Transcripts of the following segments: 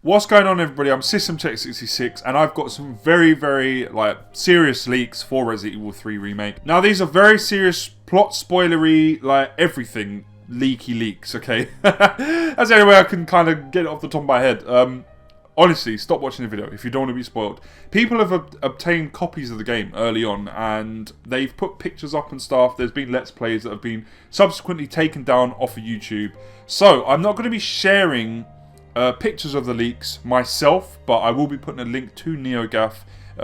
What's going on, everybody? I'm SystemTech66 and I've got some very serious leaks for Resident Evil 3 Remake. Now these are very serious plot spoilery, everything leaky leaks, okay? That's the only way I can kind of get it off the top of my head. Honestly, stop watching the video if you don't want to be spoiled. People have obtained copies of the game early on and they've put pictures up and stuff. There's been Let's Plays that have been subsequently taken down off of YouTube. So I'm not going to be sharing pictures of the leaks myself, but I will be putting a link to NeoGAF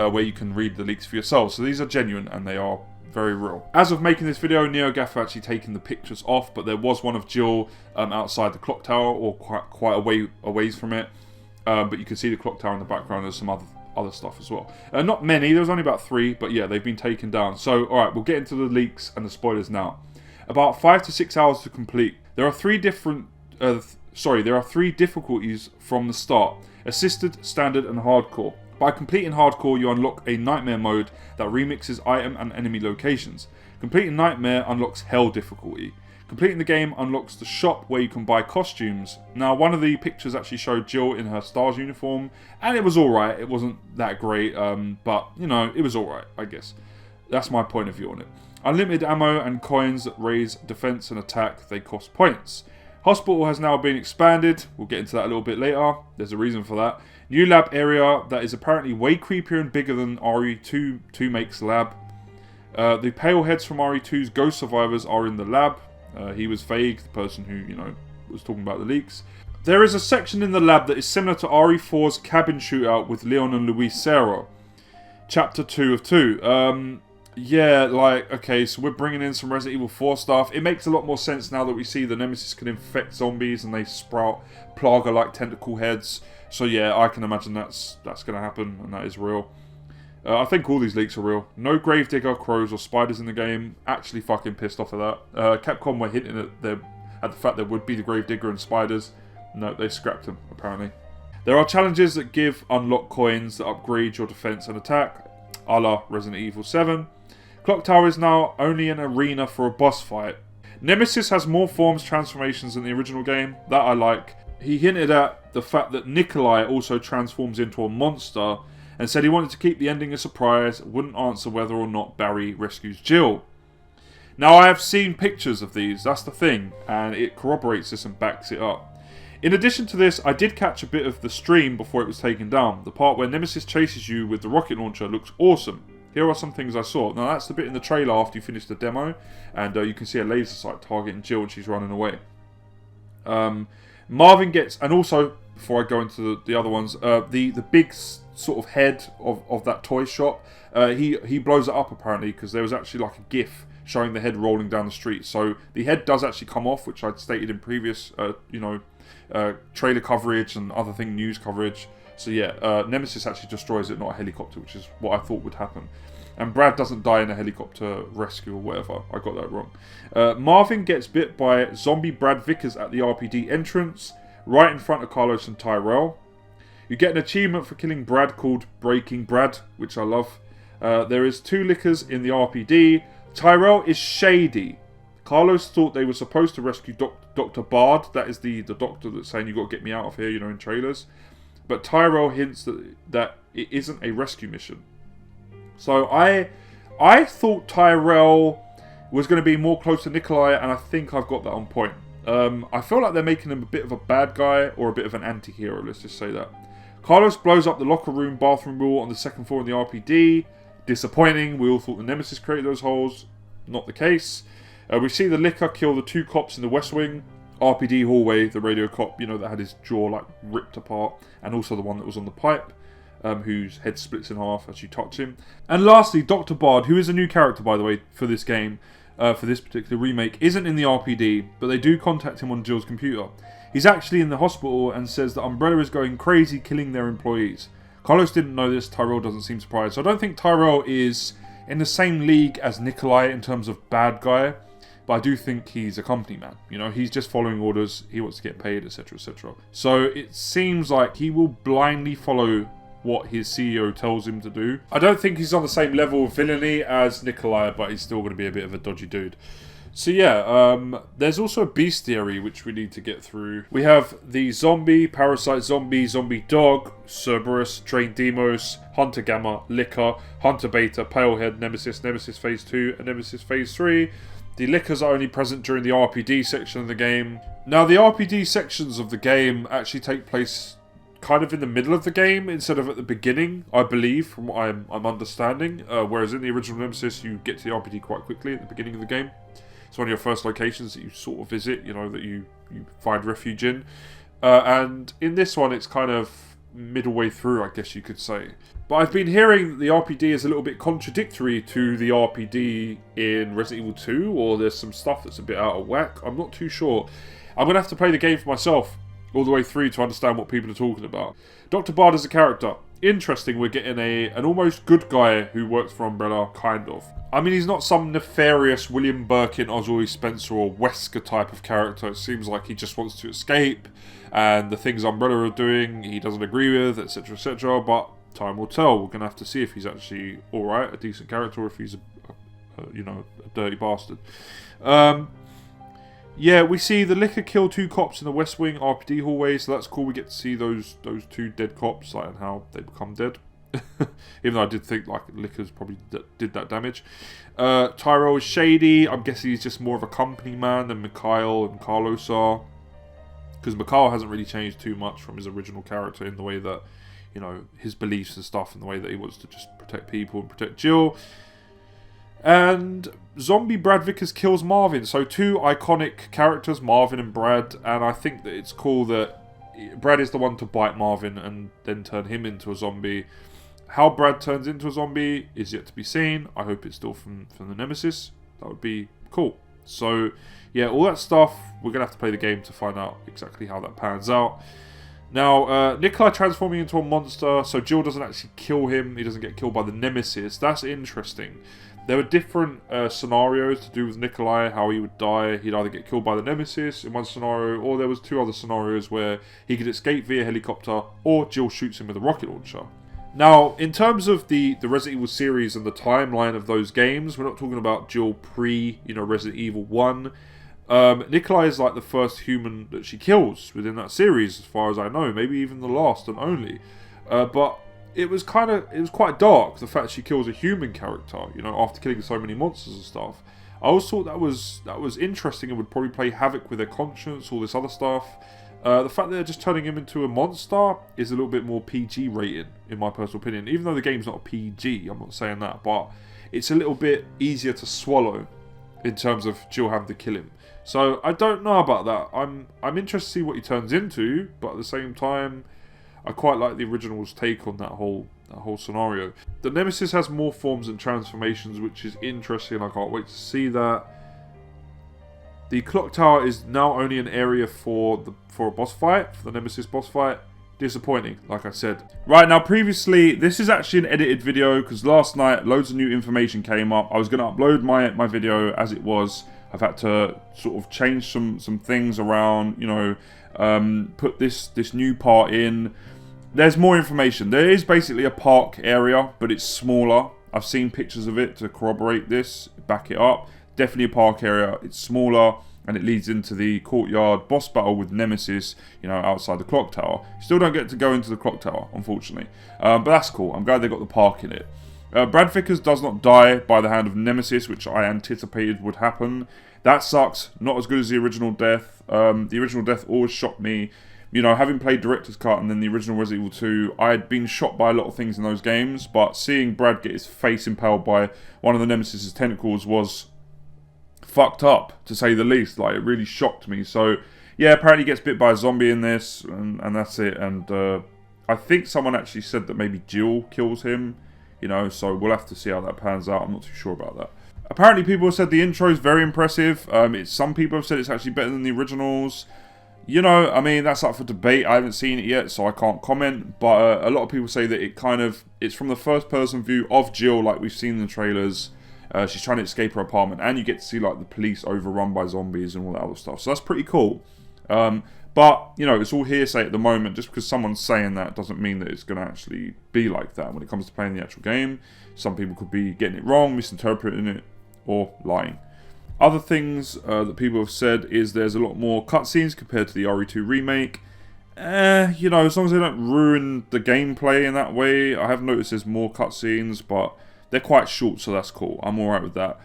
where you can read the leaks for yourself. So these are genuine and they are very real. As of making this video, NeoGAF have actually taken the pictures off, but there was one of Jill outside the clock tower, or quite a ways from it. But you can see the clock tower in the background. There's some other stuff as well. Not many, there was only about 3, but yeah, they've been taken down. So alright, we'll get into the leaks and the spoilers now. About 5 to 6 hours to complete. There are three difficulties from the start: Assisted, Standard and Hardcore. By completing Hardcore, you unlock a Nightmare mode that remixes item and enemy locations. Completing Nightmare unlocks Hell difficulty. Completing the game unlocks the shop where you can buy costumes. Now, one of the pictures actually showed Jill in her STARS uniform, and it was alright. It wasn't that great, but, you know, it was alright, I guess. That's my point of view on it. Unlimited ammo and coins that raise defense and attack. They cost points. Hospital has now been expanded. We'll get into that a little bit later. There's a reason for that. New lab area that is apparently way creepier and bigger than RE2 makes lab. The pale heads from RE2's ghost survivors are in the lab. He was vague, the person who, you know, was talking about the leaks. There is a section in the lab that is similar to RE4's cabin shootout with Leon and Luis Serra. Chapter 2 of 2. Yeah, okay, so we're bringing in some Resident Evil 4 stuff. It makes a lot more sense now that we see the Nemesis can infect zombies and they sprout Plaga-like tentacle heads. So yeah, I can imagine that's going to happen, and that is real. I think all these leaks are real. No Gravedigger, crows or spiders in the game. Actually fucking pissed off of that. Capcom were hinting at the fact there would be the Gravedigger and spiders. No, they scrapped them, apparently. There are challenges that give unlock coins that upgrade your defense and attack, a la Resident Evil 7. Clock Tower is now only an arena for a boss fight. Nemesis has more forms transformations than the original game. That I like. He hinted at the fact that Nikolai also transforms into a monster and said he wanted to keep the ending a surprise, wouldn't answer whether or not Barry rescues Jill. Now, I have seen pictures of these, that's the thing, and it corroborates this and backs it up. In addition to this, I did catch a bit of the stream before it was taken down. The part where Nemesis chases you with the rocket launcher looks awesome. Here are some things I saw. Now, that's the bit in the trailer after you finish the demo, and you can see a laser sight targeting Jill when she's running away. Marvin gets, and also, before I go into the other ones, the big sort of head of that toy shop, he blows it up apparently because there was actually like a GIF showing the head rolling down the street. So the head does actually come off, which I'd stated in previous, trailer coverage and other news coverage. So yeah, Nemesis actually destroys it, not a helicopter, which is what I thought would happen. And Brad doesn't die in a helicopter rescue or whatever. I got that wrong. Marvin gets bit by zombie Brad Vickers at the RPD entrance, right in front of Carlos and Tyrell. You get an achievement for killing Brad called Breaking Brad, which I love. There is 2 lickers in the RPD. Tyrell is shady. Carlos thought they were supposed to rescue Dr. Bard. That is the doctor that's saying, you got to get me out of here, you know, in trailers. But Tyrell hints that it isn't a rescue mission. So I thought Tyrell was going to be more close to Nikolai, and I think I've got that on point. I feel like they're making him a bit of a bad guy, or a bit of an anti-hero, let's just say that. Carlos blows up the locker room bathroom wall on the 2nd floor in the RPD. Disappointing, we all thought the Nemesis created those holes. Not the case. We see the Licker kill the 2 cops in the West Wing. RPD hallway, the radio cop, you know, that had his jaw ripped apart. And also the one that was on the pipe, whose head splits in half as you touch him. And lastly, Dr. Bard, who is a new character, by the way, for this game, for this particular remake, isn't in the RPD, but they do contact him on Jill's computer. He's actually in the hospital and says that Umbrella is going crazy killing their employees. Carlos didn't know this, Tyrell doesn't seem surprised. So I don't think Tyrell is in the same league as Nikolai in terms of bad guy, but I do think he's a company man. You know, he's just following orders, he wants to get paid, etc, etc. So it seems like he will blindly follow what his CEO tells him to do. I don't think he's on the same level of villainy as Nikolai, but he's still going to be a bit of a dodgy dude. So yeah, there's also a bestiary which we need to get through. We have the zombie, parasite zombie, zombie dog, Cerberus, Train Demos, Hunter Gamma, Licker, Hunter Beta, Palehead, Nemesis, Nemesis Phase 2, and Nemesis Phase 3. The Lickers are only present during the RPD section of the game. Now the RPD sections of the game actually take place kind of in the middle of the game instead of at the beginning, I believe, from what I'm understanding. Whereas in the original Nemesis, you get to the RPD quite quickly at the beginning of the game. It's one of your first locations that you sort of visit, you know, that you find refuge in. And in this one, it's kind of middle way through, I guess you could say. But I've been hearing that the RPD is a little bit contradictory to the RPD in Resident Evil 2, or there's some stuff that's a bit out of whack. I'm not too sure. I'm going to have to play the game for myself all the way through to understand what people are talking about. Dr. Bard as a character. Interesting, we're getting an almost good guy who works for Umbrella, kind of. I mean, he's not some nefarious William Birkin, Oswald Spencer or Wesker type of character. It seems like he just wants to escape, and the things Umbrella are doing he doesn't agree with, etc, etc. But time will tell. We're going to have to see if he's actually alright, a decent character, or if he's a dirty bastard. Yeah, we see the Licker kill 2 cops in the West Wing RPD hallway, so that's cool. We get to see those 2 dead cops, like, and how they become dead. Even though I did think like Lickers probably did that damage. Tyrell is shady. I'm guessing he's just more of a company man than Mikhail and Carlos are, because Mikhail hasn't really changed too much from his original character in the way that, you know, his beliefs and stuff, and the way that he wants to just protect people and protect Jill. And zombie Brad Vickers kills Marvin. So 2 iconic characters, Marvin and Brad, and I think that it's cool that Brad is the one to bite Marvin and then turn him into a zombie. How Brad turns into a zombie is yet to be seen. I hope it's still from the Nemesis. That would be cool. So yeah, all that stuff, we're going to have to play the game to find out exactly how that pans out. Now, Nikolai transforming into a monster, so Jill doesn't actually kill him. He doesn't get killed by the Nemesis. That's interesting. There were different scenarios to do with Nikolai, how he would die. He'd either get killed by the Nemesis in one scenario, or there was 2 other scenarios where he could escape via helicopter, or Jill shoots him with a rocket launcher. Now, in terms of the Resident Evil series and the timeline of those games, we're not talking about Jill Resident Evil 1. Nikolai is like the first human that she kills within that series, as far as I know. Maybe even the last and only. But it was quite dark, the fact she kills a human character, you know, after killing so many monsters and stuff. I always thought that was interesting and would probably play havoc with their conscience, all this other stuff. The fact that they're just turning him into a monster is a little bit more PG rated, in my personal opinion. Even though the game's not a PG, I'm not saying that, but it's a little bit easier to swallow in terms of Jill having to kill him. So I don't know about that. I'm interested to see what he turns into, but at the same time, I quite like the original's take on that whole scenario. The Nemesis has more forms and transformations, which is interesting. I can't wait to see that. The clock tower is now only an area for a boss fight, for the Nemesis boss fight. Disappointing, like I said. Right, now previously, this is actually an edited video, because last night loads of new information came up. I was going to upload my video as it was. I've had to sort of change some things around, you know, put this new part in. There's more information. There is basically a park area, but it's smaller. I've seen pictures of it to corroborate this, back it up. Definitely a park area. It's smaller, and it leads into the courtyard boss battle with Nemesis, you know, outside the clock tower. You still don't get to go into the clock tower, unfortunately. But that's cool. I'm glad they got the park in it. Brad Vickers does not die by the hand of Nemesis, which I anticipated would happen. That sucks. Not as good as the original death. The original death always shocked me. You know, having played Director's Cut and then the original Resident Evil 2, I had been shocked by a lot of things in those games, but seeing Brad get his face impaled by one of the Nemesis' tentacles was fucked up, to say the least. Like, it really shocked me. So, yeah, apparently he gets bit by a zombie in this, and that's it. And I think someone actually said that maybe Jill kills him, you know, so we'll have to see how that pans out. I'm not too sure about that. Apparently people have said the intro is very impressive. Some people have said it's actually better than the originals. You know, I mean, that's up for debate. I haven't seen it yet, so I can't comment. But a lot of people say that it's from the first person view of Jill, like we've seen in the trailers. She's trying to escape her apartment, and you get to see like the police overrun by zombies and all that other stuff. So that's pretty cool. But, you know, it's all hearsay at the moment. Just because someone's saying that doesn't mean that it's going to actually be like that when it comes to playing the actual game. Some people could be getting it wrong, misinterpreting it, or lying. Other things that people have said is there's a lot more cutscenes compared to the RE2 remake. You know, as long as they don't ruin the gameplay in that way. I have noticed there's more cutscenes, but they're quite short, so that's cool. I'm alright with that.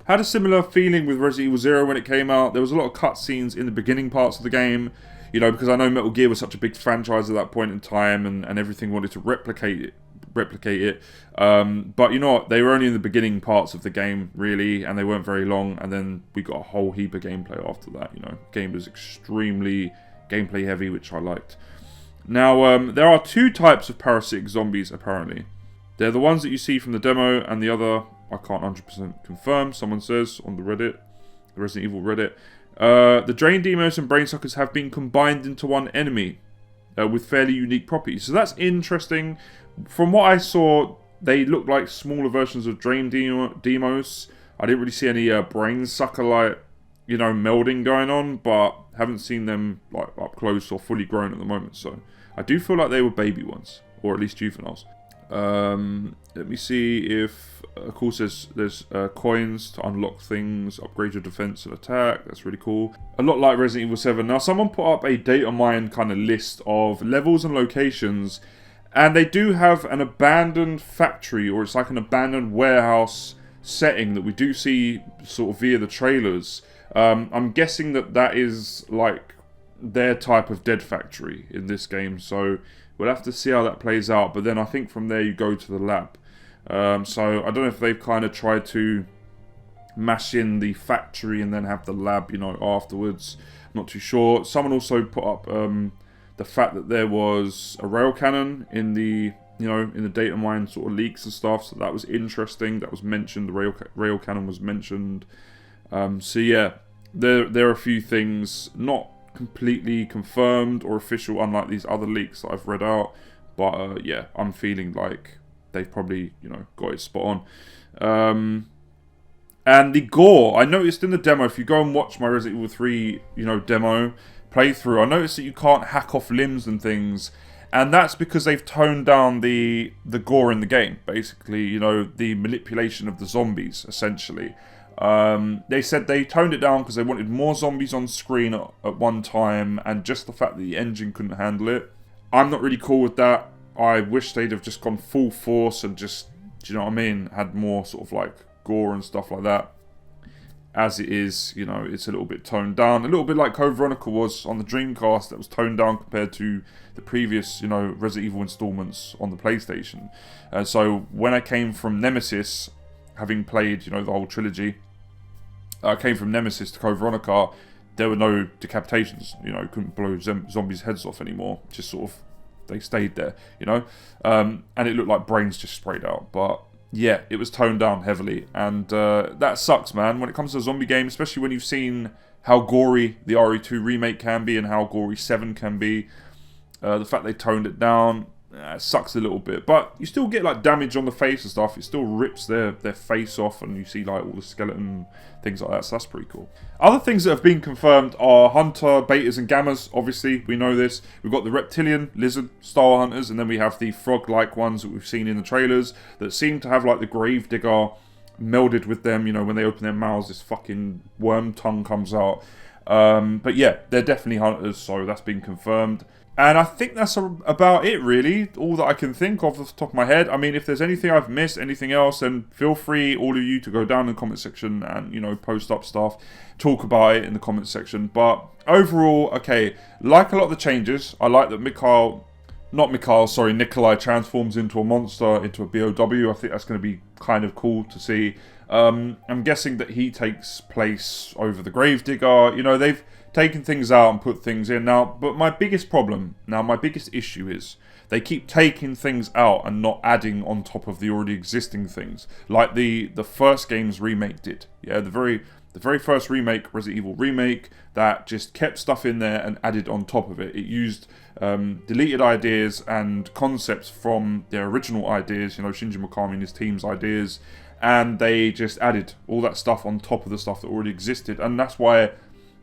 Had a similar feeling with Resident Evil 0 when it came out. There was a lot of cutscenes in the beginning parts of the game, you know, because I know Metal Gear was such a big franchise at that point in time, and everything wanted to replicate it. But you know what, they were only in the beginning parts of the game, really, and they weren't very long, and then we got a whole heap of gameplay after that, you know. Game was extremely gameplay heavy, which I liked. Now, there are two types of parasitic zombies, apparently. They're the ones that you see from the demo, and the other, I can't 100% confirm, someone says on the Reddit, the Resident Evil Reddit. The Drain Demos and Brainsuckers have been combined into one enemy, with fairly unique properties. So that's interesting. From what I saw, they look like smaller versions of Drain Demos. I didn't really see any Brainsucker, like, you know, melding going on, but haven't seen them like up close or fully grown at the moment. So I do feel like they were baby ones, or at least juveniles. Let me see if, of course, there's coins to unlock things, upgrade your defense and attack. That's really cool. A lot like Resident Evil 7. Now, someone put up a data mine kind of list of levels and locations, and they do have an abandoned factory, or it's like an abandoned warehouse setting that we do see sort of via the trailers. I'm guessing that is like their type of dead factory in this game, so we'll have to see how that plays out. But then I think from there you go to the lab. So I don't know if they've kind of tried to mash in the factory and then have the lab, you know, afterwards. I'm not too sure. Someone also put up the fact that there was a rail cannon in the, you know, in the data mine sort of leaks and stuff. So that was interesting. That was mentioned. The rail cannon was mentioned. So yeah, there are a few things not completely confirmed or official, unlike these other leaks that I've read out. But yeah, I'm feeling like they've probably, you know, got it spot on. And the gore, I noticed in the demo, if you go and watch my Resident Evil 3, you know, demo playthrough, I noticed that you can't hack off limbs and things, and that's because they've toned down the gore in the game, basically, you know, the manipulation of the zombies, essentially. They said they toned it down because they wanted more zombies on screen at one time, and just the fact that the engine couldn't handle it. I'm not really cool with that. I wish they'd have just gone full force and just, do you know what I mean, had more sort of like gore and stuff like that. As it is, you know, it's a little bit toned down. A little bit like Code Veronica was on the Dreamcast, that was toned down compared to the previous, you know, Resident Evil installments on the PlayStation. So when I came from Nemesis, having played, you know, the whole trilogy, I came from Nemesis to Code Veronica, there were no decapitations, you know, couldn't blow zombies' heads off anymore. Just sort of, they stayed there, you know. And it looked like brains just sprayed out, but yeah, it was toned down heavily, and that sucks, man, when it comes to a zombie game, especially when you've seen how gory the RE2 remake can be and how gory 7 can be. The fact they toned it down sucks a little bit, but you still get like damage on the face and stuff. It still rips their face off, and you see like all the skeleton things like that, so that's pretty cool. Other things that have been confirmed are hunter, betas and gammas. Obviously, we know this. We've got the reptilian, lizard style hunters, and then we have the frog-like ones that we've seen in the trailers that seem to have like the gravedigger melded with them. You know, when they open their mouths, this fucking worm tongue comes out. But yeah, they're definitely hunters, so that's been confirmed. And I think that's about it, really. All that I can think of off the top of my head. I mean, if there's anything I've missed, anything else, then feel free, all of you, to go down in the comment section and, you know, post up stuff. Talk about it in the comment section. But overall, okay, like a lot of the changes. I like that Nikolai transforms into a monster, into a BOW. I think that's going to be kind of cool to see. I'm guessing that he takes place over the Gravedigger. You know, they've taken things out and put things in now. But my biggest issue is they keep taking things out and not adding on top of the already existing things, like the first game's remake did. Yeah, the very first remake, Resident Evil remake, that just kept stuff in there and added on top of it. It used deleted ideas and concepts from their original ideas, you know, Shinji Mikami and his team's ideas, and they just added all that stuff on top of the stuff that already existed, and that's why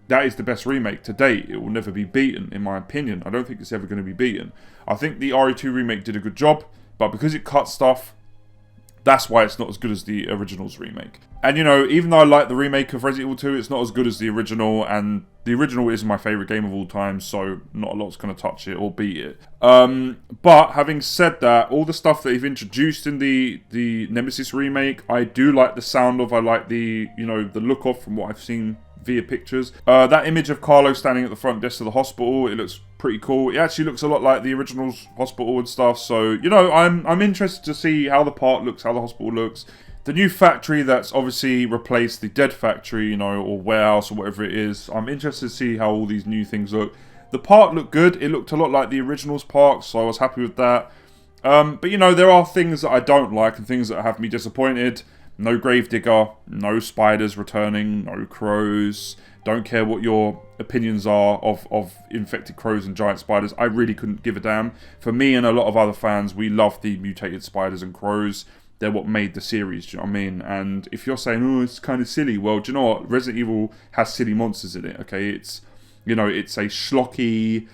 that is the best remake to date. It will never be beaten, in my opinion. I don't think it's ever going to be beaten. I think the RE2 remake did a good job, but because it cut stuff That's why it's not as good as the original's remake. And you know, even though I like the remake of Resident Evil 2, it's not as good as the original, and the original is my favourite game of all time, so not a lot's going to touch it or beat it. But having said that, all the stuff that they've introduced in the Nemesis remake, I do like the sound of, I like the, you know, the look of from what I've seen via pictures. That image of Carlo standing at the front desk of the hospital, it looks pretty cool. It actually looks a lot like the original's hospital and stuff, so, you know, I'm interested to see how the part looks, how the hospital looks. The new factory that's obviously replaced the dead factory, you know, or warehouse or whatever it is. I'm interested to see how all these new things look. The park looked good. It looked a lot like the original's park, so I was happy with that. But, you know, there are things that I don't like and things that have me disappointed. No gravedigger, no spiders returning, no crows. Don't care what your opinions are of infected crows and giant spiders. I really couldn't give a damn. For me and a lot of other fans, we love the mutated spiders and crows. They're what made the series, do you know what I mean? And if you're saying, oh, it's kind of silly, well, do you know what? Resident Evil has silly monsters in it, okay? It's, you know, it's a schlocky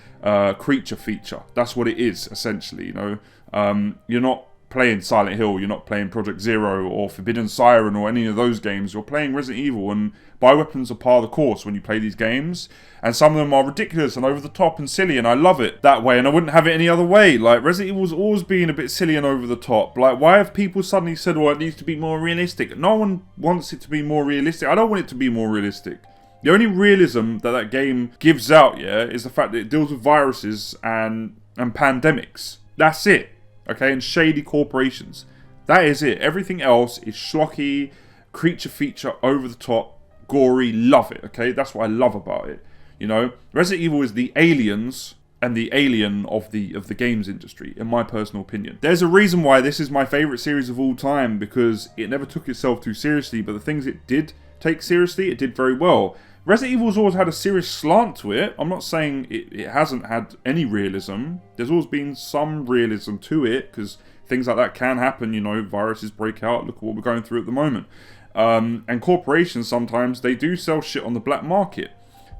creature feature. That's what it is, essentially, you know? You're not playing Silent Hill, you're not playing Project Zero or Forbidden Siren or any of those games. You're playing Resident Evil, and bioweapons are par of the course when you play these games. And some of them are ridiculous and over the top and silly, and I love it that way, and I wouldn't have it any other way. Like, Resident Evil's always been a bit silly and over the top. Like, why have people suddenly said, well, it needs to be more realistic? No one wants it to be more realistic. I don't want it to be more realistic. The only realism that that game gives out, yeah, is the fact that it deals with viruses and pandemics. That's it. Okay, and shady corporations. That is it. Everything else is schlocky, creature feature, over the top, gory. Love it. Okay, that's what I love about it. You know, Resident Evil is the aliens and the alien of the games industry, in my personal opinion. There's a reason why this is my favourite series of all time, because it never took itself too seriously, but the things it did take seriously, it did very well. Resident Evil's always had a serious slant to it. I'm not saying it hasn't had any realism. There's always been some realism to it, because things like that can happen, you know, viruses break out, look at what we're going through at the moment. And corporations, sometimes, they do sell shit on the black market.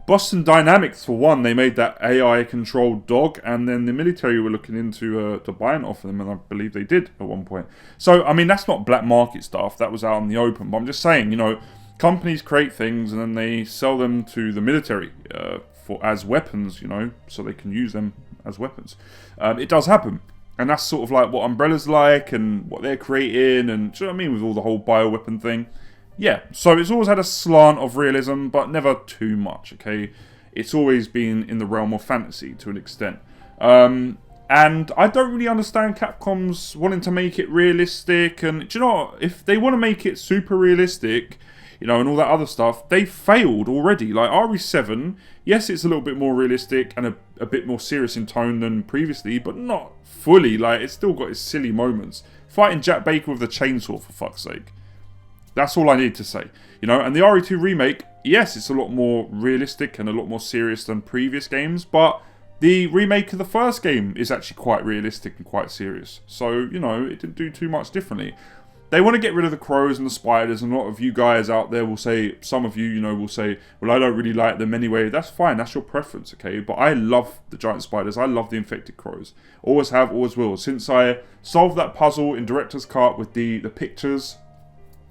Boston Dynamics, for one, they made that AI-controlled dog, and then the military were looking into buying it off of them, and I believe they did at one point. So, I mean, that's not black market stuff. That was out in the open. But I'm just saying, you know, companies create things and then they sell them to the military as weapons, you know, so they can use them as weapons. It does happen. And that's sort of like what Umbrella's like and what they're creating, and do you know what I mean, with all the whole bioweapon thing. Yeah, so it's always had a slant of realism, but never too much, okay? It's always been in the realm of fantasy to an extent. And I don't really understand Capcom's wanting to make it realistic, and do you know what? If they want to make it super realistic, you know, and all that other stuff, they failed already. Like, RE7, yes, it's a little bit more realistic and a bit more serious in tone than previously, but not fully. Like, it's still got its silly moments. Fighting Jack Baker with a chainsaw, for fuck's sake. That's all I need to say. You know, and the RE2 remake, yes, it's a lot more realistic and a lot more serious than previous games, but the remake of the first game is actually quite realistic and quite serious. So, you know, it didn't do too much differently. They want to get rid of the crows and the spiders, and a lot of you guys out there will say, some of you, you know, will say, well, I don't really like them anyway. That's fine, that's your preference, okay? But I love the giant spiders, I love the infected crows. Always have, always will. Since I solved that puzzle in Director's Cut with the pictures,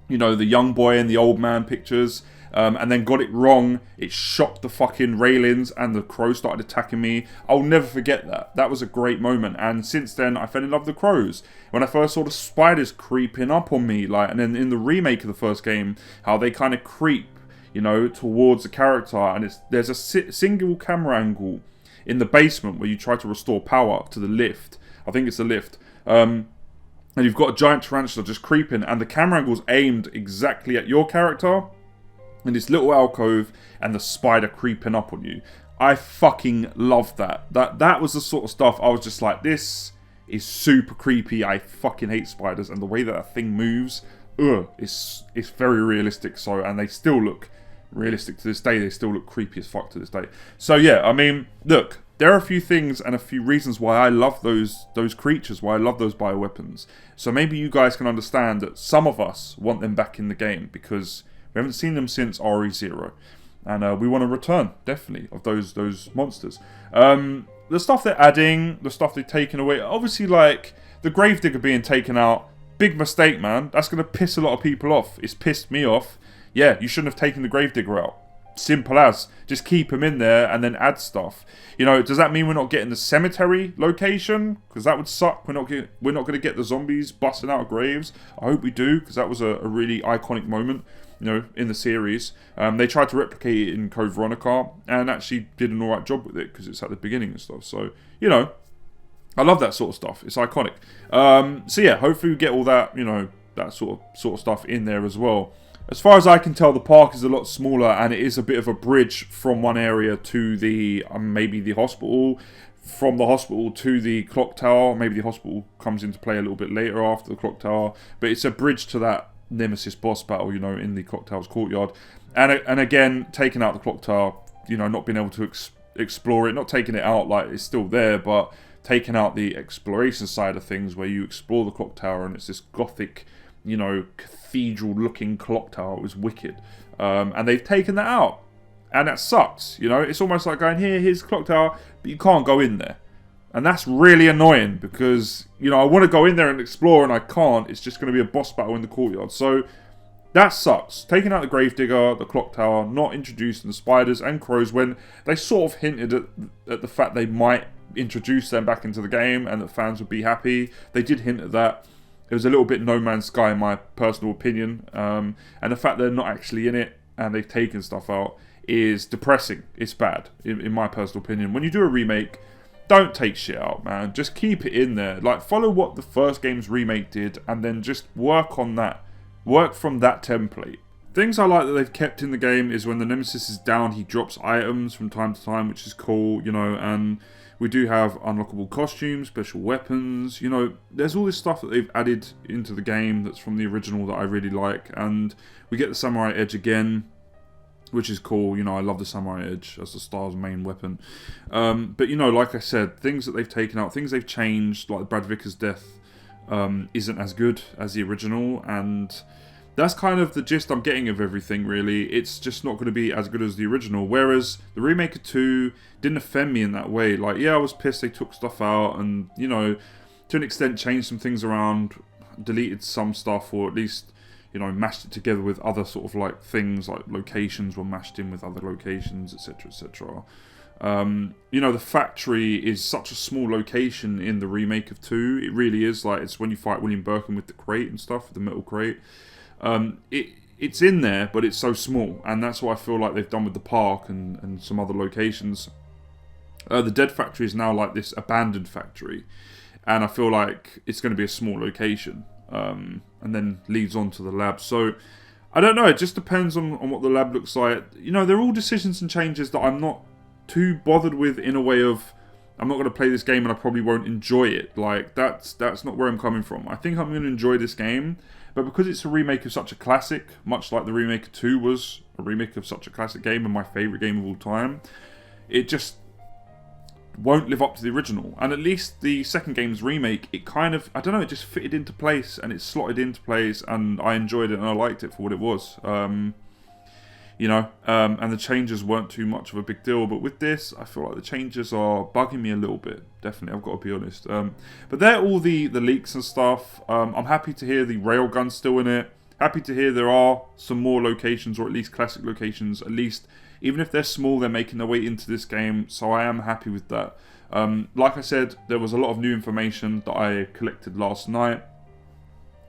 you know, the young boy and the old man pictures, and then got it wrong, it shocked the fucking railings and the crow started attacking me. I'll never forget that. That was a great moment, and since then I fell in love with the crows. When I first saw the spiders creeping up on me, like, and then in the remake of the first game, how they kind of creep, you know, towards the character, and there's a single camera angle in the basement where you try to restore power to the lift. I think it's the lift. And you've got a giant tarantula just creeping, and the camera angle's aimed exactly at your character in this little alcove, and the spider creeping up on you. I fucking love that. That was the sort of stuff I was just like, this is super creepy. I fucking hate spiders, and the way that thing moves, it's very realistic. So, and they still look realistic to this day. They still look creepy as fuck to this day. So yeah, I mean, look, there are a few things and a few reasons why I love those creatures, why I love those bioweapons. So maybe you guys can understand that some of us want them back in the game, because we haven't seen them since RE0. And we want a return, definitely, of those monsters. The stuff they're adding, the stuff they're taking away, obviously, like, the Gravedigger being taken out, Big mistake, man. That's going to piss a lot of people off. It's pissed me off. Yeah, you shouldn't have taken the Gravedigger out. Simple as. Just keep him in there and then add stuff. You know, does that mean we're not getting the cemetery location? Because that would suck. We're not going to get the zombies busting out of graves. I hope we do, because that was a really iconic moment, you know, in the series. They tried to replicate it in Code Veronica and actually did an alright job with it because it's at the beginning and stuff. So, you know, I love that sort of stuff. It's iconic. So yeah, hopefully we get all that, you know, that sort of stuff in there as well. As far as I can tell, the park is a lot smaller, and it is a bit of a bridge from one area to the maybe the hospital, from the hospital to the clock tower. Maybe the hospital comes into play a little bit later after the clock tower, but it's a bridge to that Nemesis boss battle, you know, in the clock tower's courtyard. And again, taking out the clock tower, you know, not being able to explore it, not taking it out like it's still there, but taking out the exploration side of things where you explore the clock tower and it's this gothic, you know, cathedral-looking clock tower. It was wicked. And they've taken that out. And that sucks, you know. It's almost like going, here's the clock tower, but you can't go in there. And that's really annoying because, you know, I want to go in there and explore and I can't. It's just going to be a boss battle in the courtyard. So that sucks. Taking out the Gravedigger, the clock tower, not introducing the spiders and crows when they sort of hinted at the fact they might introduce them back into the game and that fans would be happy. They did hint at that. It was a little bit No Man's Sky in my personal opinion. And the fact they're not actually in it and they've taken stuff out is depressing. It's bad, in my personal opinion. When you do a remake, don't take shit out, man. Just keep it in there. Like, follow what the first game's remake did and then just work on that. Work from that template. Things I like that they've kept in the game is when the Nemesis is down, he drops items from time to time, which is cool, you know, and we do have unlockable costumes, special weapons, you know, there's all this stuff that they've added into the game that's from the original that I really like, and we get the Samurai Edge again, which is cool. You know, I love the Samurai Edge as the Star's main weapon. But, you know, like I said, things that they've taken out, things they've changed, like Brad Vicker's death isn't as good as the original, and that's kind of the gist I'm getting of everything, really. It's just not going to be as good as the original, whereas the Remake of 2 didn't offend me in that way. Like, yeah, I was pissed they took stuff out and, you know, to an extent changed some things around, deleted some stuff, or at least, you know, mashed it together with other sort of like things, like locations were mashed in with other locations, etc, etc. You know, the factory is such a small location in the Remake of 2. It really is. Like, it's when you fight William Birkin with the crate and stuff, the metal crate. It's in there, but it's so small, and that's what I feel like they've done with the park and some other locations. The Dead Factory is now like this abandoned factory, and I feel like it's going to be a small location, and then leads on to the lab. So, I don't know, it just depends on what the lab looks like. You know, they're all decisions and changes that I'm not too bothered with, in a way of, I'm not going to play this game and I probably won't enjoy it. Like, that's not where I'm coming from. I think I'm going to enjoy this game, but because it's a remake of such a classic, much like the Remake of 2 was a remake of such a classic game and my favourite game of all time, it just won't live up to the original. And at least the second game's remake, it kind of, I don't know, it just fitted into place and it slotted into place, and I enjoyed it and I liked it for what it was. You know, and the changes weren't too much of a big deal, but with this, I feel like the changes are bugging me a little bit. Definitely, I've got to be honest. But they're all the leaks and stuff. I'm happy to hear the railgun's still in it. Happy to hear there are some more locations, or at least classic locations. At least, even if they're small, they're making their way into this game, so I am happy with that. Like I said, there was a lot of new information that I collected last night,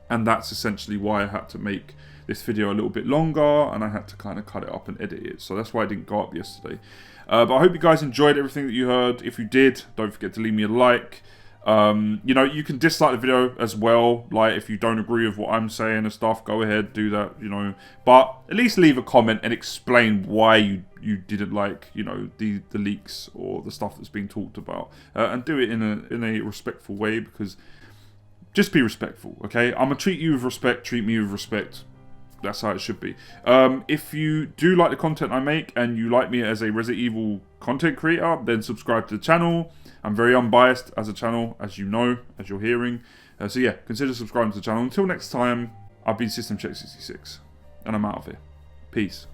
and that's essentially why I had to make this video a little bit longer, and I had to kind of cut it up and edit it. So that's why I didn't go up yesterday. But I hope you guys enjoyed everything that you heard. If you did, don't forget to leave me a like. You know, you can dislike the video as well. Like, if you don't agree with what I'm saying and stuff, go ahead, do that, you know. But at least leave a comment and explain why you didn't like, you know, the leaks or the stuff that's being talked about. And do it in a respectful way, because just be respectful, okay? I'm going to treat you with respect, treat me with respect. That's how it should be. If you do like the content I make and you like me as a Resident Evil content creator, then subscribe to the channel. I'm very unbiased as a channel, as you know, as you're hearing. So yeah, consider subscribing to the channel. Until next time, I've been System Check 66, and I'm out of here. Peace.